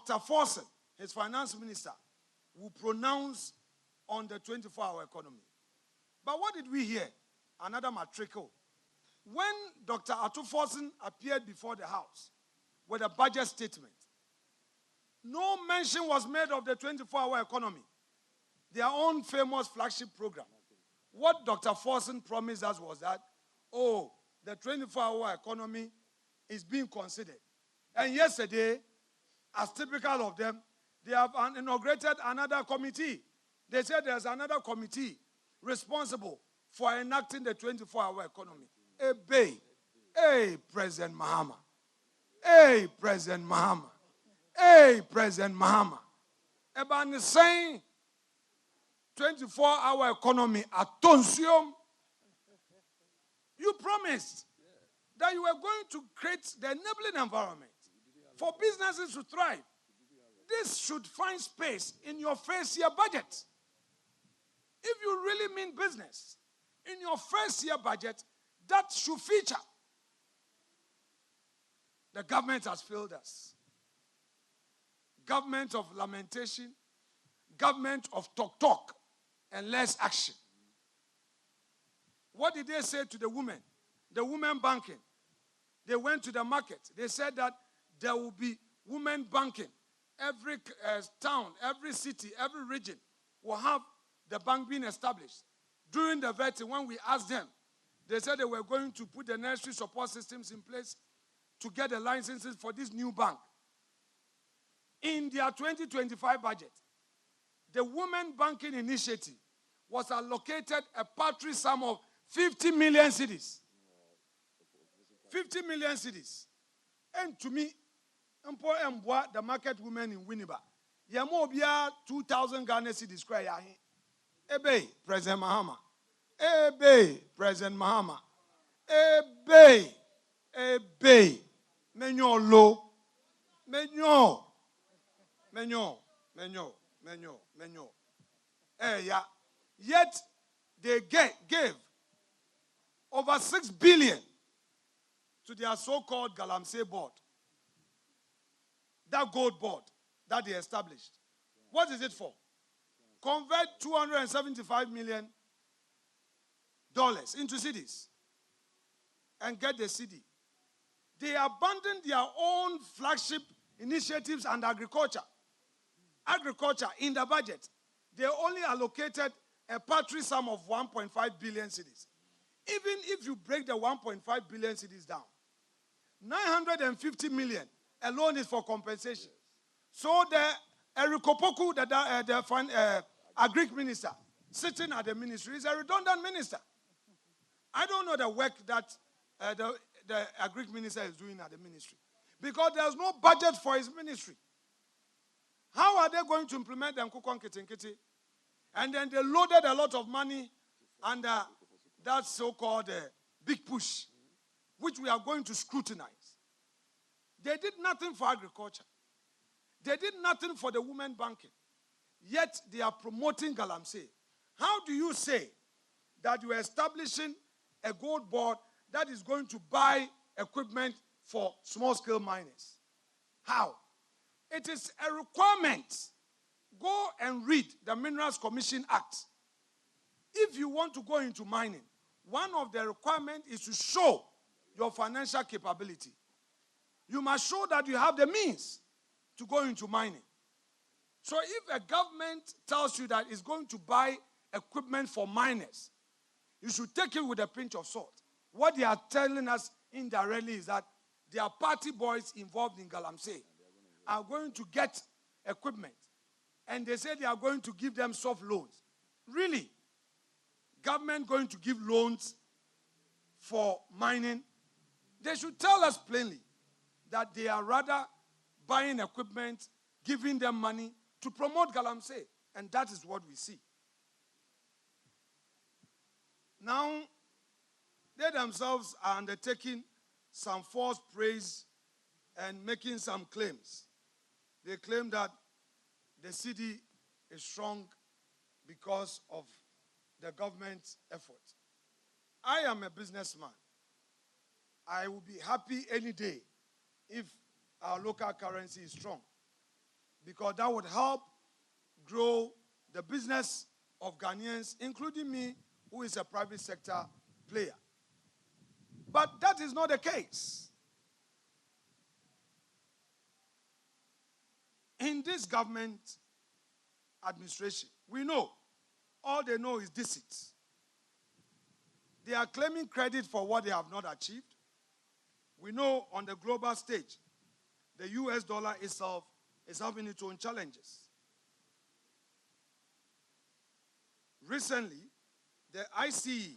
Dr. Forson, his finance minister, will pronounce on the 24-hour economy. But what did we hear? Another matricle. When Dr. Atu Forson appeared before the House with a budget statement, no mention was made of the 24-hour economy, their own famous flagship program. What Dr. Forson promised us was that, the 24-hour economy is being considered. And yesterday, as typical of them, they have inaugurated another committee. They said there's another committee responsible for enacting the 24-hour economy. Hey, President Mahama. Hey, President Mahama. Hey, President Mahama. About the same 24-hour economy at Tonsium, you promised that you were going to create the enabling environment for businesses to thrive. This should find space in your first-year budget. If you really mean business, in your first-year budget, that should feature. The government has failed us. Government of lamentation, government of talk, and less action. What did they say to the women? The women banking. They went to the market. They said that there will be women banking. Every town, every city, every region will have the bank being established. During the vetting, when we asked them, they said they were going to put the necessary support systems in place to get the licenses for this new bank. In their 2025 budget, the Women Banking Initiative was allocated a paltry sum of 50 million cedis. 50 million cedis. And to me, the market women in Winneba, Yamobia 2,000 Ghana cedis cry. Ebe, President Mahama. Ebe, President Mahama. Ebe. Menyo low. Menyo. Yeah. Yet they gave over 6 billion to their so-called Galami Board. That gold board that they established. What is it for? Convert $275 million into cedis and get the cedi. They abandoned their own flagship initiatives and agriculture. Agriculture in the budget, they only allocated a paltry sum of 1.5 billion cedis. Even if you break the 1.5 billion cedis down, 950 million alone is for compensation. So the Erikopoku, the agric minister, sitting at the ministry, is a redundant minister. I don't know the work that the agric minister is doing at the ministry, because there's no budget for his ministry. How are they going to implement the Nkukon Kitinkiti? And then they loaded a lot of money under that so-called big push, which we are going to scrutinize. They did nothing for agriculture. They did nothing for the women banking. Yet they are promoting Galamsey. How do you say that you are establishing a gold board that is going to buy equipment for small-scale miners? How? It is a requirement. Go and read the Minerals Commission Act. If you want to go into mining, one of the requirements is to show your financial capability. You must show that you have the means to go into mining. So if a government tells you that it's going to buy equipment for miners, you should take it with a pinch of salt. What they are telling us indirectly is that their party boys involved in Galamsey are going to get equipment. And they say they are going to give them soft loans. Really? Government going to give loans for mining? They should tell us plainly that they are rather buying equipment, giving them money to promote Galamsey. And that is what we see. Now, they themselves are undertaking some false praise and making some claims. They claim that the cedi is strong because of the government's effort. I am a businessman. I will be happy any day if our local currency is strong. because that would help grow the business of Ghanaians, including me, who is a private sector player. But that is not the case. In this government administration, we know all they know is deceit. They are claiming credit for what they have not achieved. We know on the global stage, the US dollar itself is having its own challenges. Recently, the ICE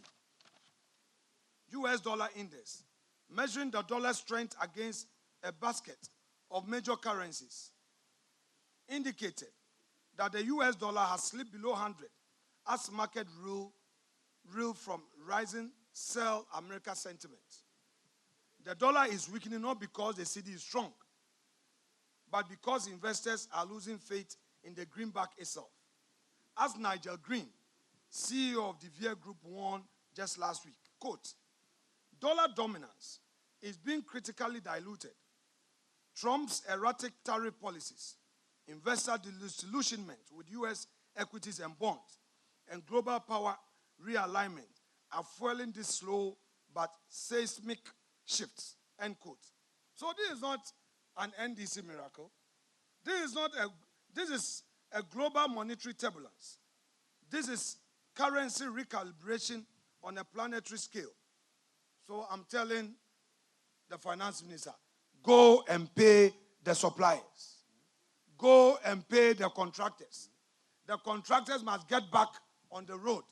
US dollar index, measuring the dollar's strength against a basket of major currencies, indicated that the US dollar has slipped below 100 as market rule from rising sell America sentiment. The dollar is weakening not because the cedi is strong, but because investors are losing faith in the greenback itself. As Nigel Green, CEO of the Vier Group, warned just last week, quote, dollar dominance is being critically diluted. Trump's erratic tariff policies, investor disillusionment with U.S. equities and bonds, and global power realignment are fueling this slow but seismic shifts, end quote. So this is not an NDC miracle. This is a global monetary turbulence. This is currency recalibration on a planetary scale. So I'm telling the finance minister, go and pay the suppliers. Go and pay the contractors. The contractors must get back on the road.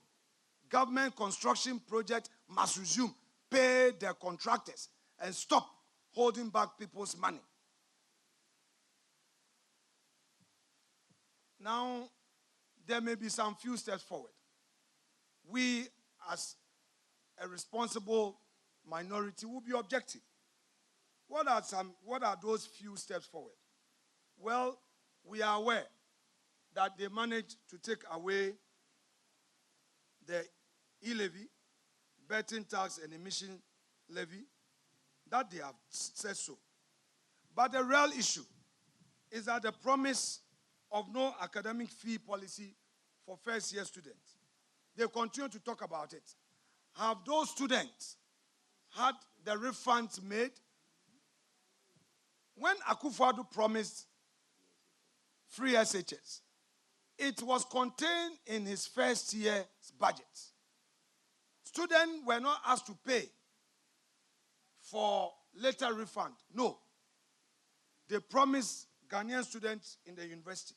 Government construction project must resume. Pay the contractors and stop holding back people's money. Now, there may be some few steps forward. We, as a responsible minority, will be objective. What are those few steps forward? Well, we are aware that they managed to take away the e-levy, betting tax, and emission levy. That they have said so. But the real issue is that the promise of no academic fee policy for first-year students. They continue to talk about it. Have those students had the refunds made? When Akufo-Addo promised free SHS, it was contained in his first year's budget. Students were not asked to pay for later refund. No. They promised Ghanaian students in the university.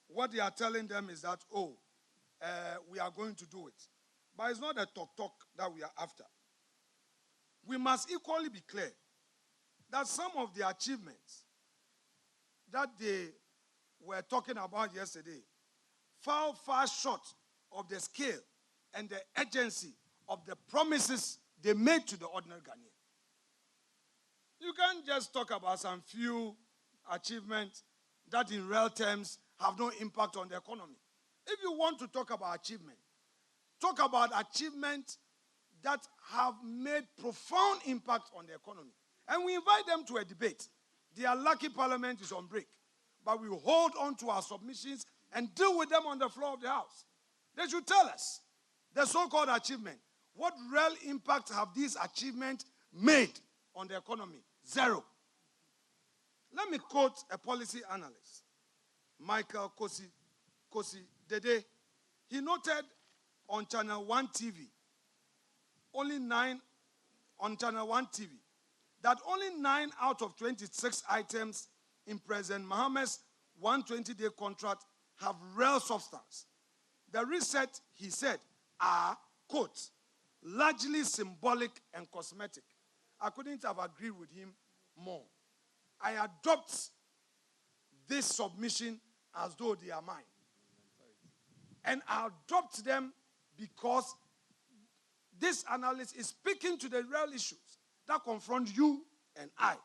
What they are telling them is that, we are going to do it. But it's not a talk that we are after. We must equally be clear that some of the achievements that they were talking about yesterday fell far short of the scale and the urgency of the promises they made to the ordinary Ghanaian. You can't just talk about some few achievements that in real terms have no impact on the economy. If you want to talk about achievement, talk about achievements that have made profound impact on the economy. And we invite them to a debate. Their lucky parliament is on break. But we hold on to our submissions and deal with them on the floor of the House. They should tell us the so-called achievement. What real impact have these achievements made on the economy? Zero. Let me quote a policy analyst, Michael Kosi Dede. He noted on Channel 1 TV, that only 9 out of 26 items in President Mohammed's 120-day contract have real substance. The reset, he said, are, quote, largely symbolic and cosmetic. I couldn't have agreed with him more. I adopt this submission as though they are mine. And I adopt them because this analysis is speaking to the real issues that confront you and I.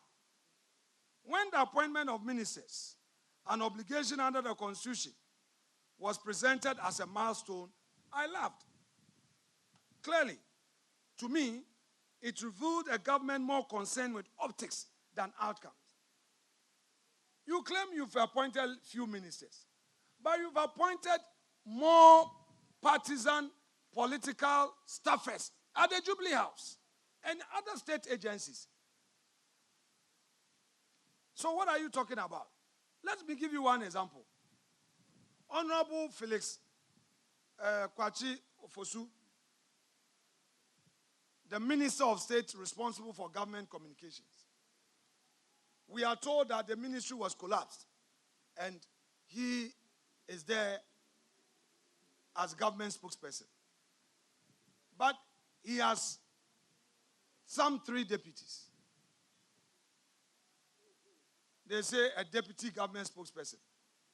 When the appointment of ministers, an obligation under the Constitution, was presented as a milestone, I laughed. Clearly, to me, it revealed a government more concerned with optics than outcomes. You claim you've appointed few ministers, but you've appointed more partisan political staffers at the Jubilee House and other state agencies. So what are you talking about? Let me give you one example. Honorable Felix Kwachi Ofosu, the Minister of State responsible for government communications. We are told that the ministry was collapsed, and he is there as government spokesperson. But he has some 3 deputies. They say a deputy government spokesperson,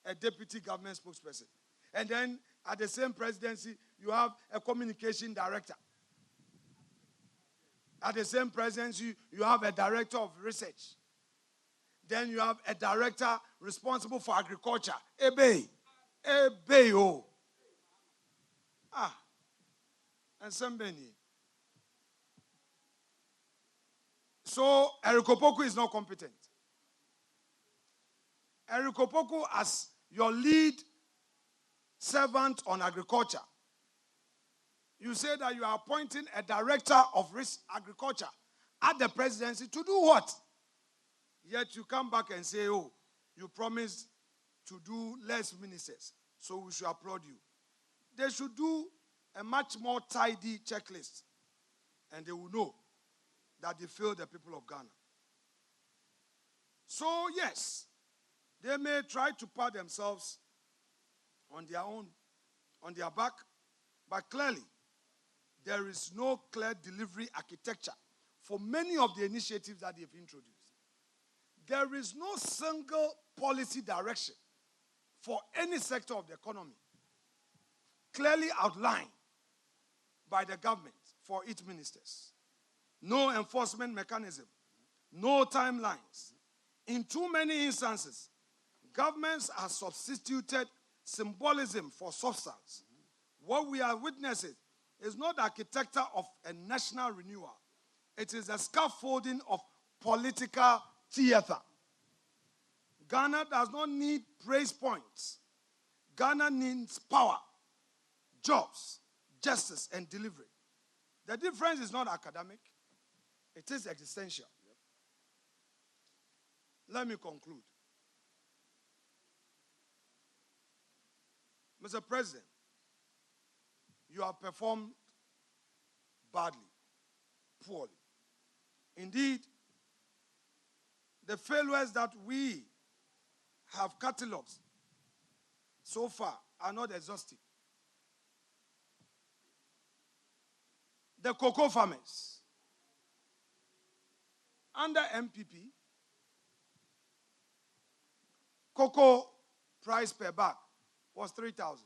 a deputy government spokesperson. And then at the same presidency, you have a communication director. At the same presidency, you have a director of research. Then you have a director responsible for agriculture. Ebe. Oh. And somebody. So, Eriko Poku is not competent. Eriko Poku, as your lead servant on agriculture, you say that you are appointing a director of agriculture at the presidency to do what? Yet you come back and say, oh, you promised to do less ministers, so we should applaud you. They should do a much more tidy checklist, and they will know that they failed the people of Ghana. So, yes, they may try to pat themselves on their back, but clearly, there is no clear delivery architecture for many of the initiatives that they've introduced. There is no single policy direction for any sector of the economy clearly outlined by the government for its ministers. No enforcement mechanism, no timelines. In too many instances, governments have substituted symbolism for substance. What we are witnessing is not the architecture of a national renewal. It is a scaffolding of political theater. Ghana does not need praise points. Ghana needs power, jobs, justice, and delivery. The difference is not academic. It is existential. Let me conclude. Mr. President, you have performed badly, poorly. Indeed, the failures that we have catalogued so far are not exhaustive. The cocoa farmers, under MPP, cocoa price per bag was 3,000.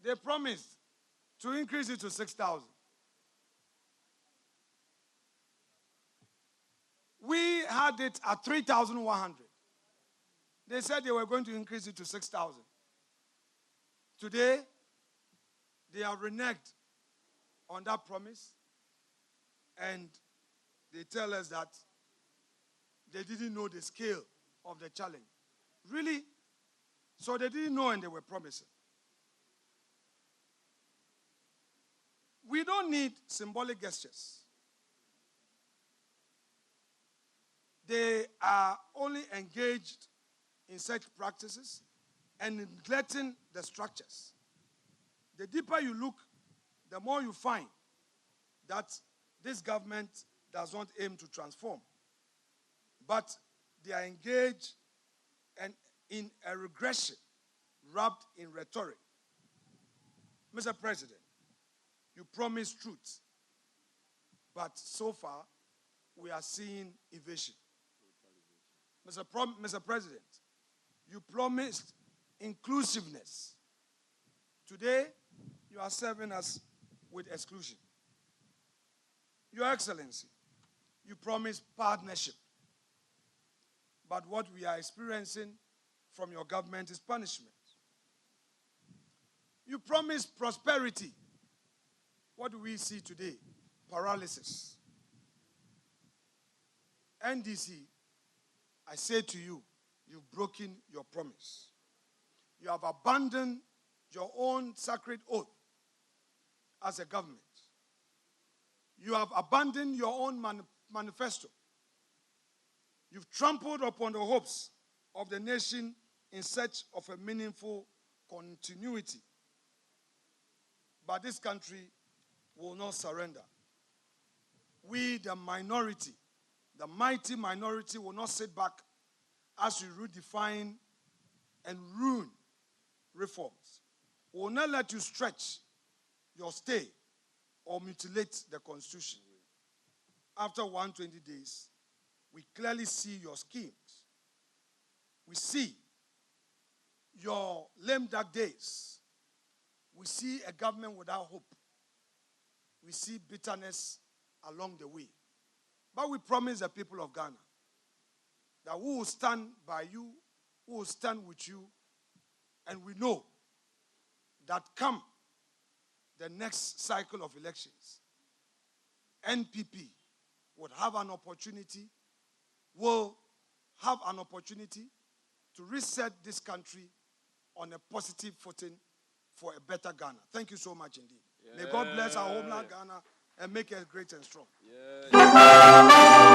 They promised to increase it to 6,000. We had it at 3,100. They said they were going to increase it to 6,000. Today, they have reneged on that promise, and they tell us that they didn't know the scale of the challenge. Really? So they didn't know and they were promising. We don't need symbolic gestures. They are only engaged in such practices and neglecting the structures. The deeper you look, the more you find that this government does not aim to transform, but they are engaged in a regression wrapped in rhetoric. Mr. President, you promised truth, but so far we are seeing evasion. Mr. President, you promised inclusiveness. Today, you are serving us with exclusion. Your Excellency, you promised partnership. But what we are experiencing from your government is punishment. You promised prosperity. What do we see today? Paralysis. NDC, I say to you, you've broken your promise. You have abandoned your own sacred oath as a government. You have abandoned your own manifesto. You've trampled upon the hopes of the nation in search of a meaningful continuity. But this country will not surrender. We, the minority, the mighty minority, will not sit back as we redefine and ruin reforms. We will not let you stretch your stay or mutilate the Constitution. After 120 days, we clearly see your schemes. We see your lame duck days. We see a government without hope. We see bitterness along the way. But we promise the people of Ghana that we will stand by you, we will stand with you, and we know that come the next cycle of elections, NPP will have an opportunity to reset this country on a positive footing for a better Ghana. Thank you so much indeed. Yeah. May God bless our homeland Ghana and make us great and strong. Yeah.